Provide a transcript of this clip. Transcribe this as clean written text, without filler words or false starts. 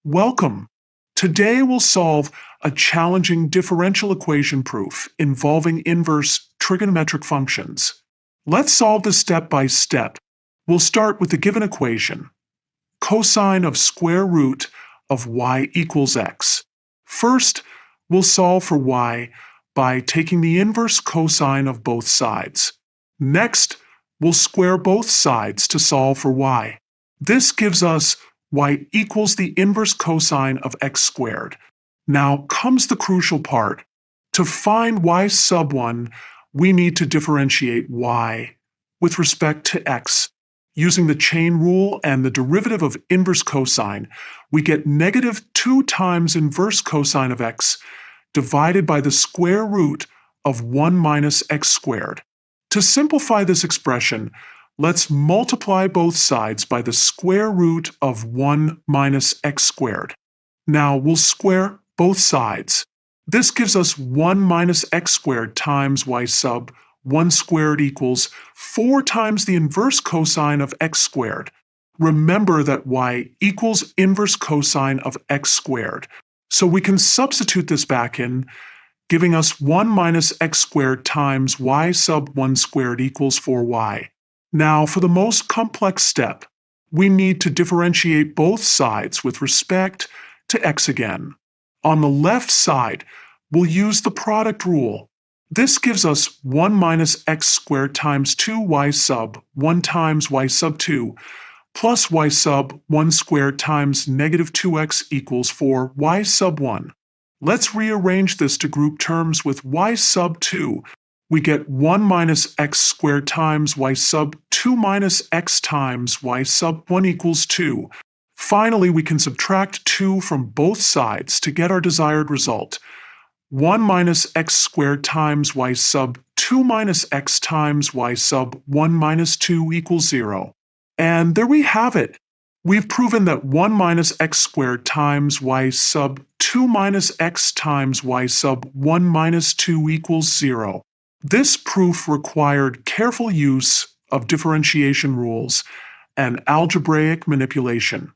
Welcome! Today we'll solve a challenging differential equation proof involving inverse trigonometric functions. Let's solve this step by step. We'll start with the given equation, cosine of square root of y equals x. First, we'll solve for y by taking the inverse cosine of both sides. Next, we'll square both sides to solve for y. This gives us y equals the inverse cosine of x squared. Now comes the crucial part. To find y sub 1, we need to differentiate y with respect to x. Using the chain rule and the derivative of inverse cosine, we get negative 2 times inverse cosine of x divided by the square root of 1 minus x squared. To simplify this expression, let's multiply both sides by the square root of 1 minus x squared. Now we'll square both sides. This gives us 1 minus x squared times y sub 1 squared equals 4 times the inverse cosine of x squared. Remember that y equals inverse cosine of x squared, so we can substitute this back in, giving us 1 minus x squared times y sub 1 squared equals 4y. Now, for the most complex step, we need to differentiate both sides with respect to x again. On the left side, we'll use the product rule. This gives us 1 minus x squared times 2y sub 1 times y sub 2 plus y sub 1 squared times negative 2x equals 4y sub 1. Let's rearrange this to group terms with y sub 2. We get 1 minus x squared times y sub 2 minus x times y sub 1 equals 2. Finally, we can subtract 2 from both sides to get our desired result. 1 minus x squared times y sub 2 minus x times y sub 1 minus 2 equals 0. And there we have it. We've proven that 1 minus x squared times y sub 2 minus x times y sub 1 minus 2 equals 0. This proof required careful use of differentiation rules and algebraic manipulation.